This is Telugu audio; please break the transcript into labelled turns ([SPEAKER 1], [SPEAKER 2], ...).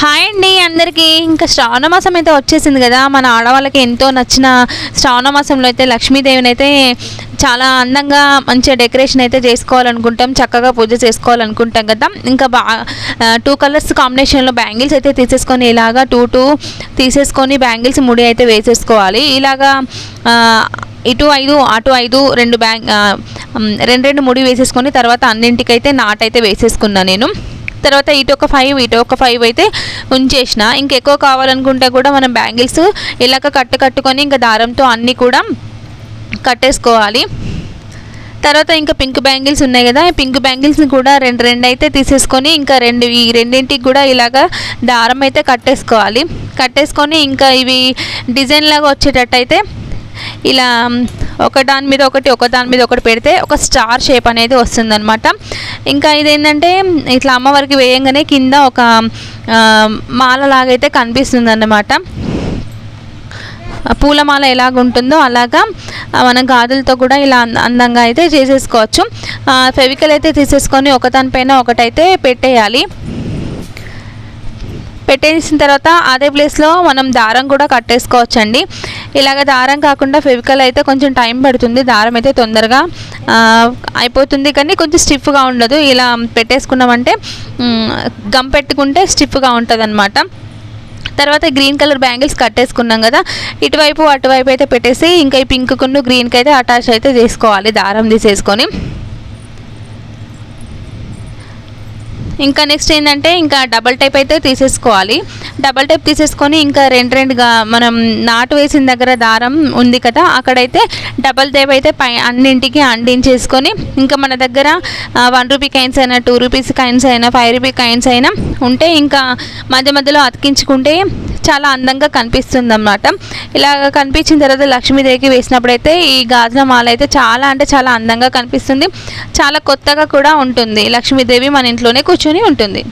[SPEAKER 1] హాయ్ అండి అందరికీ. ఇంకా శ్రావణ మాసం అయితే వచ్చేసింది కదా. మన ఆడవాళ్ళకి ఎంతో నచ్చిన శ్రావణ మాసంలో అయితే లక్ష్మీదేవిని అయితే చాలా అందంగా మంచిగా డెకరేషన్ అయితే చేసుకోవాలనుకుంటాం, చక్కగా పూజ చేసుకోవాలనుకుంటాం కదా. ఇంకా 2 కలర్స్ కాంబినేషన్లో బ్యాంగిల్స్ అయితే తీసేసుకొని ఇలాగా 2 తీసేసుకొని బ్యాంగిల్స్ ముడి అయితే వేసేసుకోవాలి. ఇలాగా ఇటు 5 అటు 5 రెండు ముడి వేసేసుకొని తర్వాత అన్నింటికైతే నాటైతే వేసేసుకున్నాను నేను. తర్వాత ఇటు ఒక 5 అయితే ఉంచేసిన. ఇంకెక్కువ కావాలనుకుంటే కూడా మనం బ్యాంగిల్స్ ఇలాగ కట్టుకొని ఇంకా దారంతో అన్నీ కూడా కట్టేసుకోవాలి. తర్వాత ఇంకా పింక్ బ్యాంగిల్స్ ఉన్నాయి కదా, పింక్ బ్యాంగిల్స్ని కూడా రెండు అయితే తీసేసుకొని ఇంకా ఈ రెండింటికి కూడా ఇలాగ దారం అయితే కట్టేసుకొని ఇంకా ఇవి డిజైన్ లాగా వచ్చేటట్టయితే ఇలా ఒకదాని మీద ఒకటి పెడితే ఒక స్టార్ షేప్ అనేది వస్తుందన్నమాట. ఇంకా ఇదేంటంటే ఇట్లా అమ్మవారికి వేయంగానే కింద ఒక మాల లాగైతే కనిపిస్తుంది అన్నమాట. పూలమాల ఎలాగుంటుందో అలాగా మన గాజులతో కూడా ఇలా అందంగా అయితే చేసేసుకోవచ్చు. ఫెవికల్ అయితే తీసేసుకొని ఒకదానిపైన ఒకటైతే పెట్టేయాలి. పెట్టేసిన తర్వాత అదే ప్లేస్లో మనం దారం కూడా కట్టేసుకోవచ్చండి. ఇలాగ దారం కాకుండా ఫెవికల్ అయితే కొంచెం టైం పడుతుంది, దారం అయితే తొందరగా అయిపోతుంది కానీ కొంచెం స్టిఫ్గా ఉండదు. ఇలా పెట్టేసుకున్నామంటే గమ్ పెట్టుకుంటే స్టిఫ్గా ఉంటుంది అన్నమాట. తర్వాత గ్రీన్ కలర్ బ్యాంగిల్స్ కట్టేసుకున్నాం కదా, ఇటువైపు అటువైపు అయితే పెట్టేసి ఇంకా ఈ పింక్కును గ్రీన్కి అయితే అటాచ్ అయితే చేసుకోవాలి దారం తీసేసుకొని. ఇంకా నెక్స్ట్ ఏంటంటే ఇంకా డబల్ టైప్ అయితే తీసేసుకోవాలి. డబల్ టైప్ తీసేసుకొని ఇంకా రెండుగా మనం నాటు వేసిన దగ్గర దారం ఉంది కదా, అక్కడైతే డబల్ టైప్ అయితే అన్నింటికి అంటించేసుకొని ఇంకా మన దగ్గర 1 రూపీ కాయిన్స్ అయినా 2 రూపీస్ కాయిన్స్ అయినా 5 రూపీ కాయిన్స్ అయినా ఉంటే ఇంకా మధ్యలో అతికించుకుంటే చాలా అందంగా కనిపిస్తుంది అన్నమాట. ఇలా కనిపించిన తర్వాత లక్ష్మీదేవికి వేసినప్పుడైతే ఈ గాజుల మాల అయితే చాలా అంటే చాలా అందంగా కనిపిస్తుంది, చాలా కొత్తగా కూడా ఉంటుంది. లక్ష్మీదేవి మన ఇంట్లోనే కూర్చొని ఉంటుంది.